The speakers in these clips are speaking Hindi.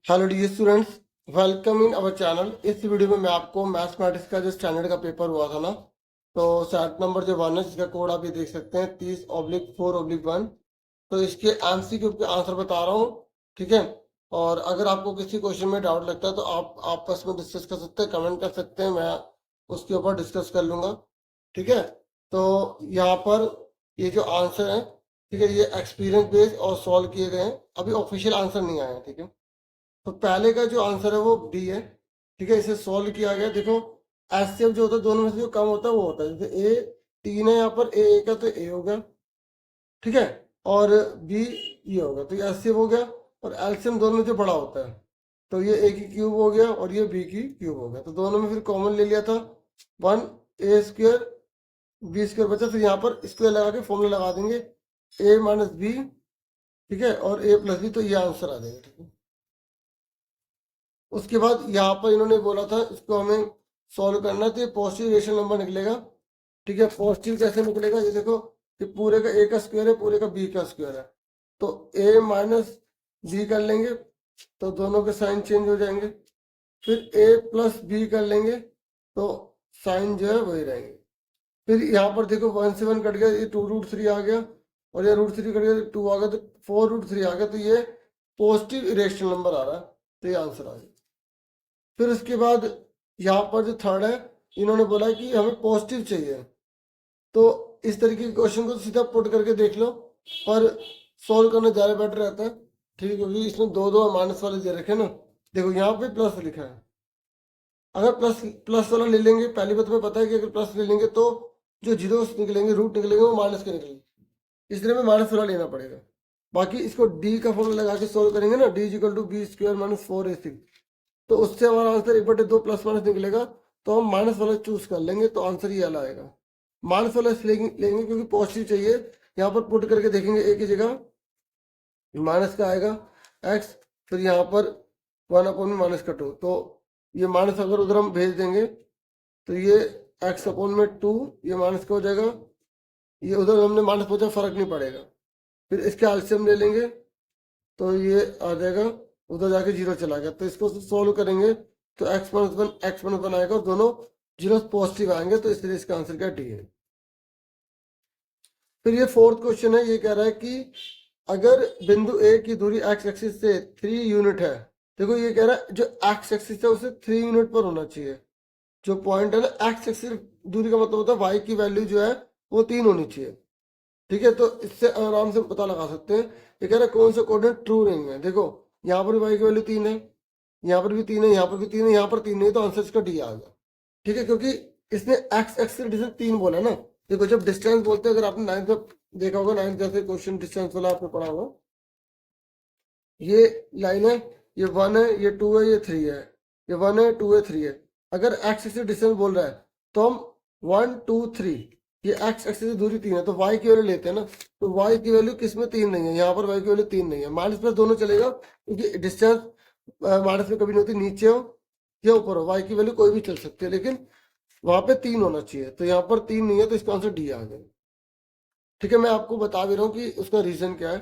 Hello dear students, welcome in our channel. इस वीडियो में मैं आपको मैथमेटिक्स का जो स्टैंडर्ड का पेपर हुआ था ना, तो सेट नंबर जो 1 है जिसका कोड आप ये देख सकते हैं 30/4/1। तो इसके एमसीक्यू के आंसर बता रहा हूँ, ठीक है। और अगर आपको किसी क्वेश्चन में डाउट लगता है तो आप आपस में डिस्कस कर सकते हैं, कमेंट कर सकते हैं, मैं उसके ऊपर डिस्कस कर लूँगा, ठीक है। तो यहाँ पर ये जो आंसर है, ठीक है, ये एक्सपीरियंस बेस्ड और सॉल्व किए गए हैं, अभी ऑफिशियल आंसर नहीं आया है, ठीक है। तो पहले का जो आंसर है वो डी है, ठीक है। इसे सॉल्व किया गया, देखो एचसीएफ जो होता है दोनों में से जो कम होता है वो होता है, जैसे ए 3 है यहाँ पर, ए का तो ए हो गया, ठीक है। और बी ये होगा, तो ये एचसीएफ हो गया। और एलसीएम दोनों में जो बड़ा होता है, तो ये ए की क्यूब हो गया और ये बी की क्यूब हो गया, तो दोनों में फिर कॉमन ले लिया था 1 a² b² बचा। फिर यहाँ पर स्क्वायर लगा के फॉर्मूला लगा देंगे a - b, ठीक है, और a + b, तो ये आंसर आ जाएगा, ठीक है। उसके बाद यहाँ पर इन्होंने बोला था इसको हमें सॉल्व करना है, तो ये पॉजिटिव रेशनल नंबर निकलेगा, ठीक है। पॉजिटिव कैसे निकलेगा, ये देखो कि पूरे का ए का स्क्वायर है, पूरे का बी का स्क्वायर है, तो a - b कर लेंगे तो दोनों के साइन चेंज हो जाएंगे। फिर a + b कर लेंगे तो साइन जो है वही रहेंगे। फिर यहाँ पर देखो 1 से 1 कट गया, ये 2√3 आ गया, और ये √3 कट गया, 2 आ गया, तो 4√3 आ गया, तो ये पॉजिटिव इरेशनल नंबर आ रहा है, तो ये आंसर आ गया। फिर उसके बाद यहाँ पर जो थर्ड है, इन्होंने बोला कि हमें पॉजिटिव चाहिए, तो इस तरीके के क्वेश्चन को सीधा पुट करके देख लो, पर सॉल्व करना ज़्यादा बेटर रहता है, ठीक है, क्योंकि इसमें दो दो माइनस वाले दे रखे ना। देखो यहाँ पे प्लस लिखा है, अगर प्लस प्लस वाला ले लेंगे, पहली बात हमें पता है कि अगर प्लस ले लेंगे तो जो जीरो निकलेंगे, रूट निकलेंगे, वो माइनस के निकलेंगे, इसलिए हमें माइनस वाला लेना पड़ेगा। बाकी इसको डी का फॉर्मूला लगा के सॉल्व करेंगे ना, डी = b² - 4ac, तो उससे हमारा आंसर 1/2 प्लस माइनस निकलेगा, तो हम माइनस वाला चूज कर लेंगे, तो आंसर ये वाला आएगा। माइनस वाला इसलिए लेंगे क्योंकि पॉजिटिव चाहिए। यहाँ पर पुट करके देखेंगे, ए की जगह माइनस का आएगा x, फिर यहाँ पर 1/-2, तो ये माइनस अगर उधर हम भेज देंगे तो ये x/2, ये माइनस का हो जाएगा, ये उधर हमने माइनस पहुंचा, फर्क नहीं पड़ेगा। फिर इसके एलसीएम ले लेंगे तो ये आ जाएगा, उधर जाके जीरो चला गया, तो इसको सॉल्व करेंगे तो x - 1 आएगा, और दोनों जीरो पॉजिटिव आएंगे, तो इसलिए इसका आंसर क्या डी है। फिर ये फोर्थ क्वेश्चन है, ये कह रहा है कि अगर बिंदु ए की दूरी एक्स एक्सिस से 3 यूनिट है, देखो ये कह रहा है जो एक्स एक्सिस है उसे 3 यूनिट पर होना चाहिए। जो पॉइंट है ना, एक्स एक्सिस दूरी का मतलब होता है वाई की वैल्यू जो है वो 3 होनी चाहिए, ठीक है। तो इससे आराम से पता लगा सकते हैं। ये कह रहा है कौन सा कोऑर्डिनेट ट्रू नहीं है, देखो यहाँ पर भी वाई की वैल्यू 3 है, यहाँ पर भी 3 है, यहाँ पर भी 3 है, यहाँ पर 3 नहीं, तो आंसर इसका डी आ गया, ठीक है। क्योंकि इसने एक्स एक्सिस डिस्टेंस 3 बोला ना। देखो जब डिस्टेंस बोलते हैं, अगर आपने 9th में देखा होगा, 9th जैसे क्वेश्चन डिस्टेंस वाला आपने पढ़ा होगा, ये लाइन है, ये 1 है, ये 2 है, ये 3 है, ये 1 है, 2 है, 3 है। अगर एक्स एक्सिस डिस्टेंस बोल रहा है तो हम 1 2 3, ये एक्स एक्सिस से दूरी 3 है, तो वाई की वैल्यू लेते हैं ना, तो वाई की वैल्यू किस में 3 नहीं है, यहाँ पर वाई की वैल्यू 3 नहीं है। माइनस प्लस दोनों चलेगा, क्योंकि डिस्टेंस माइनस में कभी नहीं होती, नीचे हो या ऊपर हो, वाई की वैल्यू कोई भी चल सकती है, लेकिन वहां पे 3 होना चाहिए, तो यहाँ पर 3 नहीं है, तो इसका आंसर डी आ गया, ठीक है। मैं आपको बता भी रहा हूँ कि उसका रीजन क्या है,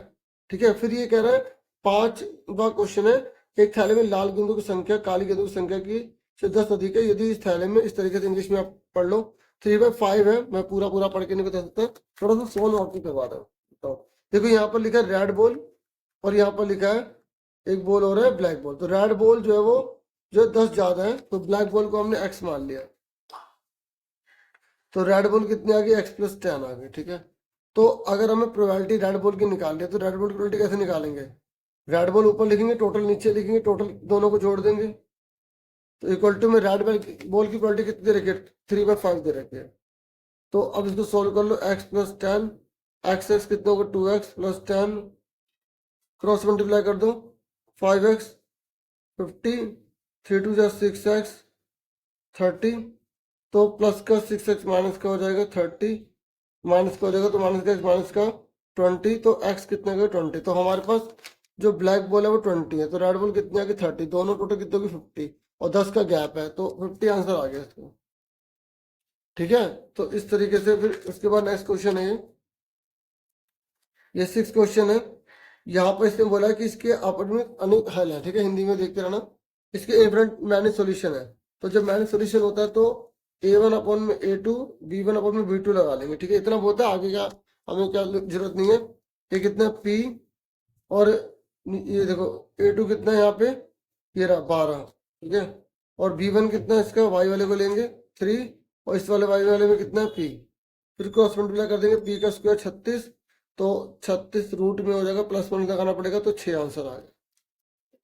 ठीक है। फिर ये कह रहा है 5वां क्वेश्चन है, एक थैले में लाल गेंदों की संख्या काली गेंदों की संख्या की से 10 अधिक है, यदि इस थैले में, इस तरीके से इंग्लिश में आप पढ़ लो, 3/5 है, मैं पूरा पूरा पढ़ के नहीं बता सकता, थोड़ा सा सोन और भी करवा रहा हूँ, तो देखो यहाँ पर लिखा है रेड बॉल, और यहाँ पर लिखा है एक बॉल और है ब्लैक बॉल। तो रेड बॉल जो है वो जो 10 ज्यादा है, तो ब्लैक बॉल को हमने एक्स मान लिया, तो रेड बॉल कितने आ गए, x + 10 आ गए, ठीक है। तो अगर हमें प्रोबेबिलिटी रेड बॉल की निकालनी है, तो रेड बॉल की प्रोबेबिलिटी कैसे निकालेंगे, रेड बॉल ऊपर लिखेंगे, टोटल नीचे लिखेंगे, टोटल दोनों को जोड़ देंगे, तो इक्वल टू में रेड बॉल की प्रोबेबिलिटी कितनी दे रखी है, 3/5 दे रखी है। तो अब इसको सोल्व कर लो, x + 10, x कितना होगा 2x + 10, क्रॉस मल्टीप्लाई कर दो, 5x 50, 3 2 6x 30, तो प्लस का 6x माइनस का हो जाएगा 30, माइनस का हो जाएगा, तो माइनस का x माइनस का 20, तो x कितने का 20, तो हमारे पास जो ब्लैक बॉल है वो 20 है, तो रेड बॉल कितने आ गए 30, दोनों टोटल कितने होगी 50, और 10 का गैप है, तो 50 आंसर आ गया इसका, ठीक है। तो इस तरीके से फिर उसके बाद नेक्स्ट क्वेश्चन है, ये 6 क्वेश्चन है, यहाँ पर इसने बोला है कि इसके अपर में अनेक हल है, ठीक है, हिंदी में देखते रहना। इसके इन्फिनिट मैनेज सॉल्यूशन है, तो जब मैनेज सॉल्यूशन होता है तो A1 अपॉन में A2, B1 अपॉन में B2 लगा लेंगे, ठीक है, इतना बहुत है, आगे का हमें क्या जरूरत नहीं है। ये कितना P, और ये देखो A2 कितना है यहाँ पे, ये रहा 12, ठीक है, और B1 कितना है इसका, y वाले को लेंगे 3, और इस वाले y वाले में कितना है P, फिर क्रॉस मल्टीप्लाई कर देंगे, P का स्क्वायर 36, तो 36 रूट में हो जाएगा, प्लस वन लगाना पड़ेगा, तो 6 आंसर आ गया,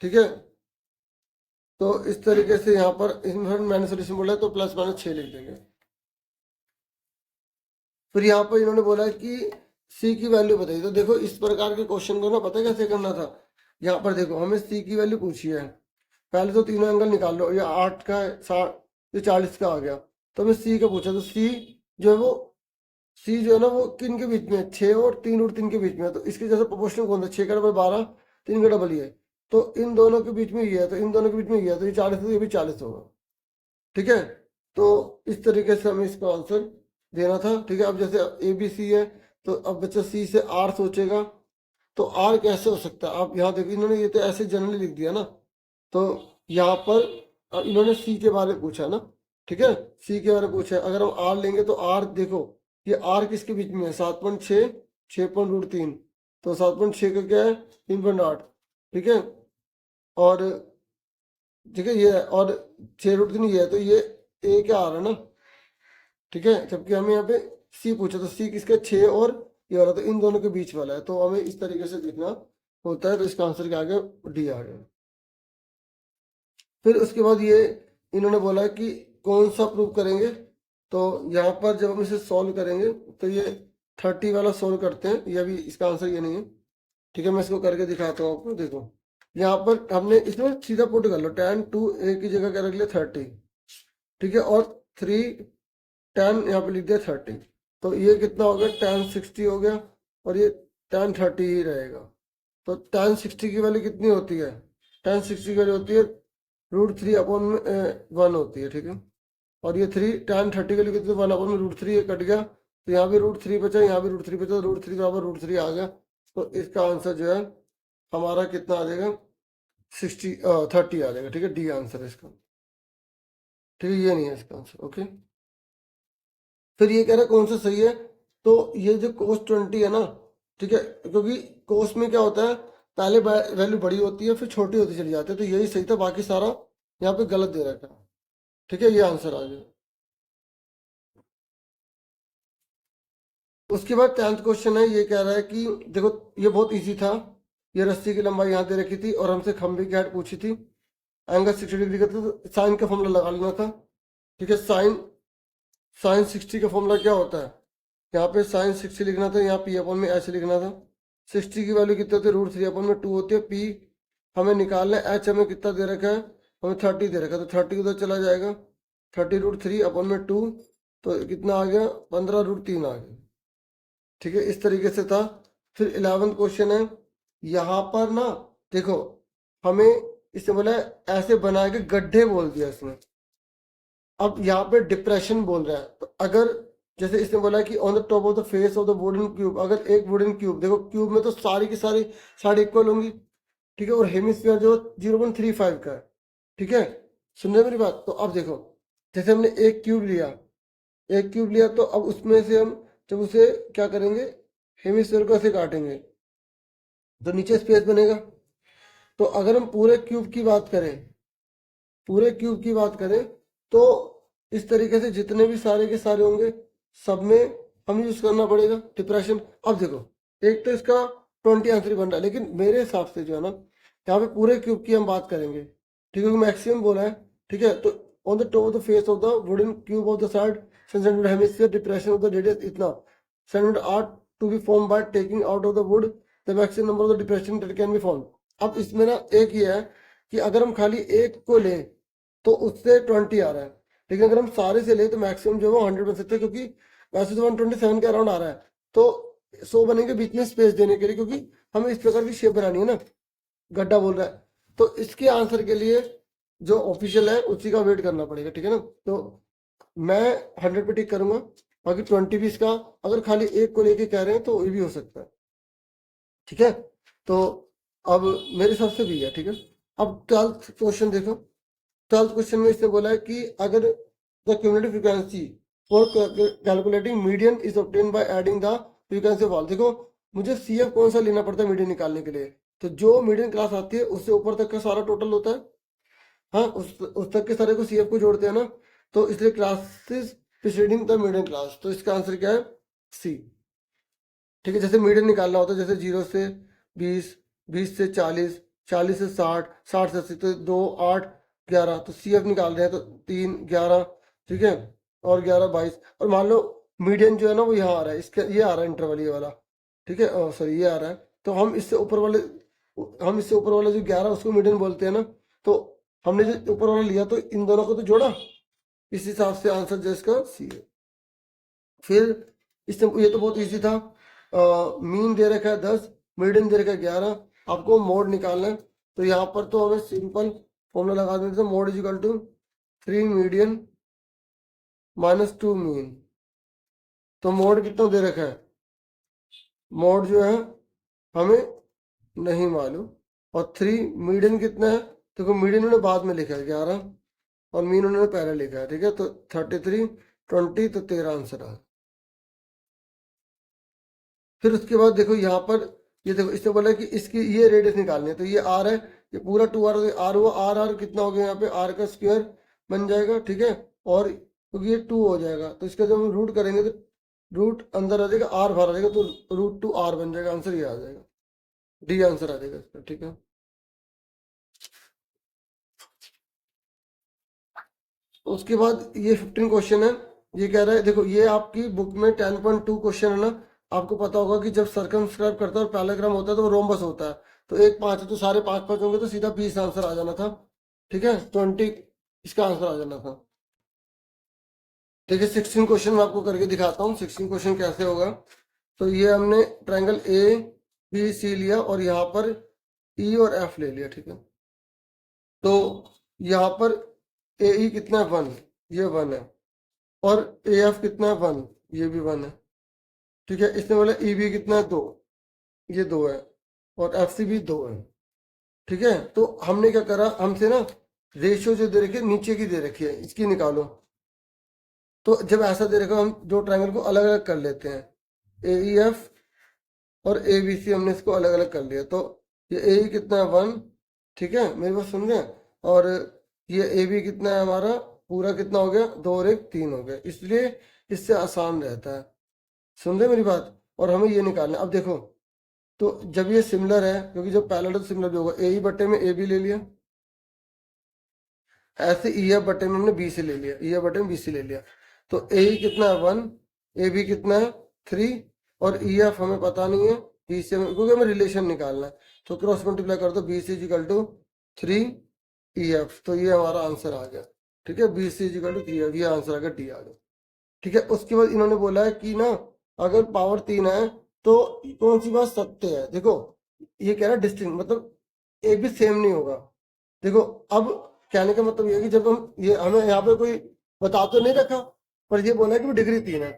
ठीक है। तो इस तरीके से यहाँ पर मैंने सोल्यूशन बोला है तो प्लस माइनस 6 लिख देंगे। फिर यहाँ पर इन्होंने बोला है कि सी की वैल्यू बताइए, तो देखो इस प्रकार के क्वेश्चन को ना पता है कैसे करना था। यहाँ पर देखो हमें सी की वैल्यू पूछी है, पहले तो तीनों एंगल निकाल लो, ये 8 का है, 60, ये 40 का आ गया, तो हमें सी का पूछा, तो सी जो है वो, सी जो है ना वो किन के बीच में है, 6 और 3 रूट 3 के बीच में है, तो इसके जैसे प्रोपोर्शनल कौन सा, 6 का डबल 12, 3 का डबल ये, तो इन दोनों के बीच में ये है, तो इन दोनों के बीच में ये है, तो ये 40 तो ये भी 40 होगा, ठीक है। तो इस तरीके से हमें इसका आंसर देना था, ठीक है। अब जैसे ए बी सी है, तो अब बच्चा सी से आर सोचेगा, तो आर कैसे हो सकता है, आप यहाँ देखो इन्होंने ये तो ऐसे जनरली लिख दिया ना, तो यहाँ पर इन्होंने सी के बारे में पूछा ना, ठीक है, सी के बारे में पूछा है, अगर हम आर लेंगे तो आर देखो ये आर किसके बीच में है, 7.6, 6.√3, तो 7.6 का क्या है 3.8, ठीक है, और ठीक है ये है, और 6√3 ये है, तो ये ए क्या आ रहा है ना, ठीक है, जबकि हमें यहाँ पे सी पूछा, तो सी किसका 6 और ये वाला, तो इन दोनों के बीच वाला है, तो हमें इस तरीके से लिखना होता है, तो इसका आंसर क्या आ गया, डी आ गया। फिर उसके बाद ये इन्होंने बोला कि कौन सा प्रूव करेंगे, तो यहाँ पर जब हम इसे सॉल्व करेंगे तो ये 30 वाला सॉल्व करते हैं, ये अभी इसका आंसर ये नहीं है, ठीक है, मैं इसको करके दिखाता हूँ आपको। देखो यहाँ पर हमने इसमें सीधा पुट कर लो, tan2 a की जगह क्या रख लिया 30, ठीक है, और 3 tan यहाँ पे लिख दिया 30, तो ये कितना हो गया tan60 हो गया, और ये tan30 ही रहेगा, तो tan60 की वैल्यू कितनी होती है, tan60 की वैल्यू होती है √3/1 होती है, ठीक है, और ये 3 tan30 की वैल्यू कितनी, 1/√3, ये कट गया, तो यहाँ भी √3 बचा, यहाँ भी √3 बचा, तो √3 बराबर √3 आ गया, तो इसका आंसर जो है हमारा कितना आ जाएगा 30 आ जाएगा, ठीक है, डी आंसर है इसका, ठीक है, ये नहीं है इसका आंसर, ओके। फिर ये कह रहा है कौन सा सही है, तो ये जो cos20 है ना, ठीक है, क्योंकि cos में क्या होता है, पहले वैल्यू बड़ी होती है फिर छोटी होती चली जाती है, तो यही सही था, बाकी सारा यहाँ पे गलत दे रखा है, ठीक है, ये आंसर आ गया। उसके बाद 10th क्वेश्चन है, ये कह रहा है कि देखो ये बहुत इजी था, ये रस्सी की लंबाई यहाँ दे रखी थी और हमसे खंभे की हाइट पूछी थी, एंगल 60 डिग्री का था, तो साइन का फॉर्मूला लगा लेना था, ठीक है। साइन साइन 60 का फॉर्मूला क्या होता है, यहाँ पे साइन 60 लिखना था, यहाँ पी अपॉन में ऐसे लिखना था, 60 की वैल्यू कितनी होती है √3/2 होती है, पी हमें निकालना है, एच हमें कितना दे रखा है, हमें 30 दे रखा है, तो 30 उधर चला जाएगा, 30√3/2, तो कितना आ गया 15√3 आ गया, ठीक है, इस तरीके से था। फिर 11th क्वेश्चन है, यहाँ पर ना देखो हमें इससे बोला है ऐसे बना के गड्ढे बोल दिया इसने, अब यहाँ पे डिप्रेशन बोल रहा है, तो अगर जैसे इसने बोला है कि on the top of the face of the wooden cube, अगर एक वुडन क्यूब देखो, क्यूब में तो सारी की सारी साइड इक्वल होंगी, ठीक है, और हेमिस्फीयर जो 0.35 का है, ठीक है, सुन रहे मेरी बात। तो अब देखो जैसे हमने एक क्यूब लिया, एक क्यूब लिया, तो अब उसमें से हम जब उसे क्या करेंगे, हेमिस्फीयर को ऐसे काटेंगे, तो नीचे स्पेस बनेगा, तो अगर हम पूरे क्यूब की बात करें, पूरे क्यूब की बात करें, तो इस तरीके से जितने भी सारे के सारे होंगे सब में हमें यूज करना पड़ेगा डिप्रेशन। अब देखो एक तो इसका 20 आंसर बन रहा है, लेकिन मेरे हिसाब से जो है ना यहाँ पे पूरे क्यूब की हम बात करेंगे, ठीक है, मैक्सिमम बोला है, ठीक है, तो on the top of the face of the wooden cube of the side centimetre hemisphere depression of the radius इतना centimetre are to be form by taking out of the wood the maximum number of the depression that can be form. अब इसमें ना एक ये है कि अगर हम खाली एक को लें तो उससे 20 आ रहा है, लेकिन अगर हम सारे से ले तो मैक्सिमम जो है वो 100 बन सकते हैं, क्योंकि वैसे तो 127 के अराउंड आ रहा है, तो 100 बनेंगे बीच में स्पेस देने के लिए, क्योंकि हमें इस प्रकार की शेप बनानी है ना, गड्ढा बोल रहा है, तो इसके आंसर के लिए जो ऑफिशियल है उसी का वेट करना पड़ेगा, ठीक है ना। तो मैं 100 पे टिक करूंगा, बाकी 20 भी इसका अगर खाली एक को लेके कह रहे हैं तो ये भी हो सकता है, ठीक है। तो अब मेरे हिसाब से भी है, ठीक है। अब 12th क्वेश्चन देखो। 12th क्वेश्चन में इसने बोला है कि अगर the cumulative frequency for calculating median is obtain by adding the frequency of all. देखो मुझे सी एफ कौन सा लेना पड़ता है मीडियन निकालने के लिए, तो जो मीडियन क्लास आती है उससे ऊपर तक का सारा टोटल होता है। हाँ, उस तक के सारे को सी एफ को जोड़ते हैं ना, तो इसलिए classes preceding the median class, तो इसका आंसर क्या है? सी। ठीक है, जैसे मीडियन निकालना होता है, जैसे 0 से 20, 20 से 40, 40 से 60, 60 से 80, तो 2, 8, 11, तो सी एफ निकाल रहे हैं तो 3, 11, ठीक है, और 11, 22। और मान लो मीडियन जो है ना वो यहाँ आ रहा है, इसके ये आ रहा है इंटरवल ये वाला, ठीक है, सॉरी ये आ रहा है, तो हम इससे ऊपर वाले जो 11 उसको मीडियन बोलते हैं ना, तो हमने जो ऊपर वाला लिया तो इन दोनों को तो जोड़ा, इस हिसाब से आंसर जो इसका सी है। फिर इससे ये तो बहुत इजी था। मीन दे रखा है 10, मीडियन दे रखा है 11, आपको मोड निकालना है, तो यहाँ पर तो हमें सिंपल फॉर्मूला लगा देते हैं, mode is equal to 3 median minus 2 mean. तो मोड कितना दे रखा है? मोड जो है हमें नहीं मालूम, और 3 मीडियन कितना है? देखो मीडियन उन्होंने बाद में लिखा है 11, और मीन उन्होंने पहले लिखा है, ठीक है, तो 33, 20, तो 13 आंसर है। फिर उसके बाद देखो यहाँ पर, ये देखो इसने बोला कि इसकी ये रेडियस निकालनी है, तो ये आर है, ये पूरा 2r, आर हुआ, आर आर कितना हो गया यहाँ पे? आर का स्क्वायर बन जाएगा, ठीक है, और क्योंकि ये 2 हो जाएगा तो इसका जब हम रूट करेंगे तो रूट अंदर आ जाएगा, आर बाहर आ जाएगा, तो √2r बन जाएगा, आंसर ये आ जाएगा, डी आंसर आ जाएगा इसका, ठीक है। उसके बाद ये 15 क्वेश्चन है। ये कह रहा है, देखो ये आपकी बुक में 10.2 क्वेश्चन है ना, आपको पता होगा कि जब सर्कमस्क्राइब करता है और पैराग्राम होता है तो वो रोम्बस होता है, तो 1, 5 है तो सारे 5, 5 होंगे, तो सीधा 20 आंसर आ जाना था, ठीक है, 20 इसका आंसर आ जाना था। ठीक है, 16 क्वेश्चन मैं आपको करके दिखाता हूँ 16 क्वेश्चन कैसे होगा। तो ये हमने ट्रायंगल ए बी सी लिया और यहाँ पर ई और एफ ले लिया, ठीक है। तो यहाँ पर ए ई कितना है? 1, ये 1 है, और ए एफ कितना है? 1, ये भी 1 है, ठीक है। इसने बोला ई बी कितना है? 2, ये 2 है, और एफ सी भी 2 है, ठीक है। तो हमने क्या करा, हमसे ना रेशियो जो दे रखी है नीचे की दे रखी है, इसकी निकालो। तो जब ऐसा दे रखा, हम दो ट्रायंगल को अलग अलग कर लेते हैं, ए ई एफ और ए बी सी हमने इसको अलग अलग कर लिया, तो ये ए ई कितना है? 1, ठीक है, मेरी बात सुन रहे हैं, और ये ए बी कितना है हमारा? पूरा कितना हो गया? 2 और 1 3 हो गया, इसलिए इससे आसान रहता है, सुन रहे मेरी बात। और हमें ये निकालना है। अब देखो, तो जब ये सिमिलर है, क्योंकि जब पैरेलल है तो सिमिलर भी होगा, ए ई बट्टे में ए बी ले लिया, ऐसे ई एफ बट्टे में हमने बी सी ले लिया, ई एफ बट्टे में बी सी ले लिया, तो ए ई कितना है? 1, ए बी कितना है? 3, और ई एफ हमें पता नहीं है, बी सी क्योंकि हमें रिलेशन निकालना है, तो क्रॉस मल्टीप्लाई कर दो, B C equal to 3 E F, तो ये हमारा आंसर आ गया, ठीक है, बी सी इजिकल टू 3 ये आंसर आ गया, डी आ गया, ठीक है। उसके बाद इन्होंने बोला है कि ना अगर पावर 3 है तो कौन सी बात सत्य है? देखो ये कह रहा है डिस्टिंक्ट, मतलब एक भी सेम नहीं होगा। देखो अब कहने का मतलब ये है कि जब हम ये हमें यहाँ पे कोई बता तो नहीं रखा, पर ये बोला है कि वो डिग्री 3 है,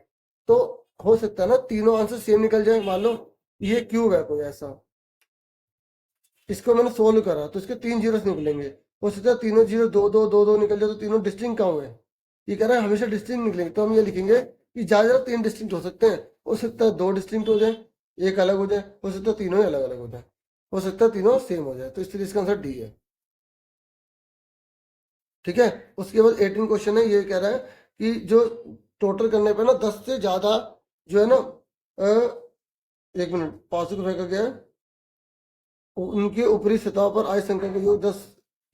तो हो सकता है ना तीनों आंसर सेम निकल जाए। मान लो ये क्यूब है कोई ऐसा, इसको मैंने सोल्व करा तो इसके 3 जीरो निकलेंगे, हो सकता है तीनों जीरो 2 2 2 2 निकल जाए, तो तीनों डिस्टिंक्ट कहाँ हुए? ये कह रहा है हमेशा डिस्टिंक्ट निकलेंगे, तो हम ये लिखेंगे कि ज्यादा ज्यादा 3 डिस्टिंक्ट हो सकते हैं, हो सकता है 2 डिस्टिंक्ट हो जाए, एक अलग हो जाए, हो सकता है तीनों ही अलग अलग हो जाए, हो सकता है तीनों सेम हो जाए, तो इसलिए इसका आंसर डी है, ठीक है। उसके बाद 18 क्वेश्चन है, ये कह रहा है कि जो टोटल करने पे ना 10 से ज्यादा जो है ना, 1 मिनट, 5 रुपए का गया है, उनके ऊपरी सतह पर आई संख्या का योग 10,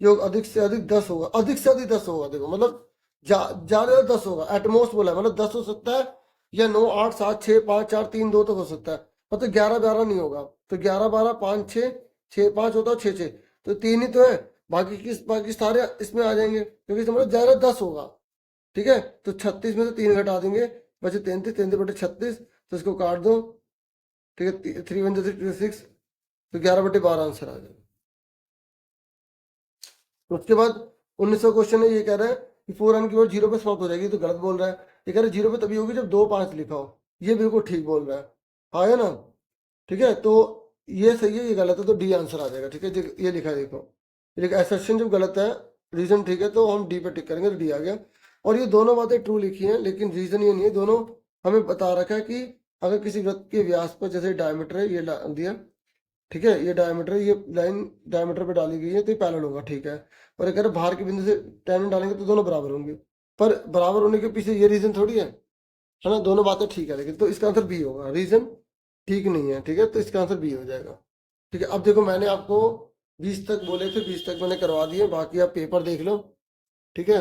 योग अधिक से अधिक 10 होगा, अधिक से अधिक 10 होगा, देखो मतलब ज्यादा 10 होगा, एटमोस्ट बोला है, मतलब 10 हो सकता है, या 9 8 7 6 5 4 3 2 तक हो सकता है, मतलब 11 12 नहीं होगा, तो 11 12 5 6 6 5 होता है 6 6, तो 3 ही तो है, बाकी सारे इसमें आ जाएंगे, क्योंकि इसमें मतलब ज्यादा 10 होगा, ठीक है। तो 36 में से 3 घटा देंगे, बचे 33, 33 बटे 36, तो इसको काट दो, ठीक है, 3 1 6, तो 11/12 आंसर आ जाएगा। उसके बाद 19वां क्वेश्चन है, ये कह रहा है कि 4 n की वैल्यू 0 पे समाप्त हो जाएगी, तो गलत बोल रहा है। ये कह रहा है 0 पे तभी होगी जब 2 5 लिखा हो, ये बिल्कुल ठीक बोल रहा है, हाँ है ना, ठीक है। तो ये सही है ये गलत है, तो डी आंसर आ जाएगा। ठीक है ये लिखा है देखो, ये असर्शन जब गलत है, रीजन ठीक है, तो हम डी पे टिक करेंगे, तो डी आ गया। और ये दोनों बातें ट्रू लिखी हैं, लेकिन रीजन ये नहीं है, दोनों हमें बता रखा है कि अगर किसी वृत्त के व्यास पर, जैसे डायमीटर है ये दिया, ठीक है, ये डायमीटर, ये लाइन डायमीटर पे डाली गई है, तो ये पैरेलल होगा, ठीक है। और अगर बाहर के बिंदु से टेंजेंट डालेंगे तो दोनों बराबर होंगे, पर बराबर होने के पीछे ये रीजन थोड़ी है ना, दोनों बातें ठीक है, लेकिन तो इसका आंसर बी होगा, रीजन ठीक नहीं है, ठीक है, तो इसका आंसर बी हो जाएगा। ठीक है, अब देखो मैंने आपको 20 तक बोले थे, 20 तक मैंने करवा दिए, बाकी आप पेपर देख लो। ठीक है,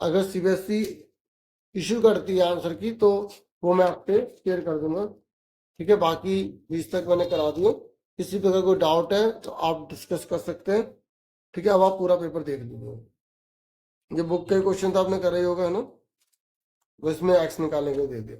अगर सीबीएसई इशू करती है आंसर की तो वो मैं आप पे शेयर कर दूंगा। ठीक है, बाकी 20 तक मैंने करा दिए, किसी पे अगर कोई डाउट है तो आप डिस्कस कर सकते हैं। ठीक है, अब आप पूरा पेपर देख लीजिए, ये बुक के क्वेश्चन तो आपने करा ही होगा है ना, वो इसमें एक्स निकालने के लिए दे दिया।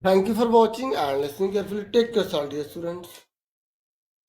Thank you for watching and listening carefully. Take care, dear students.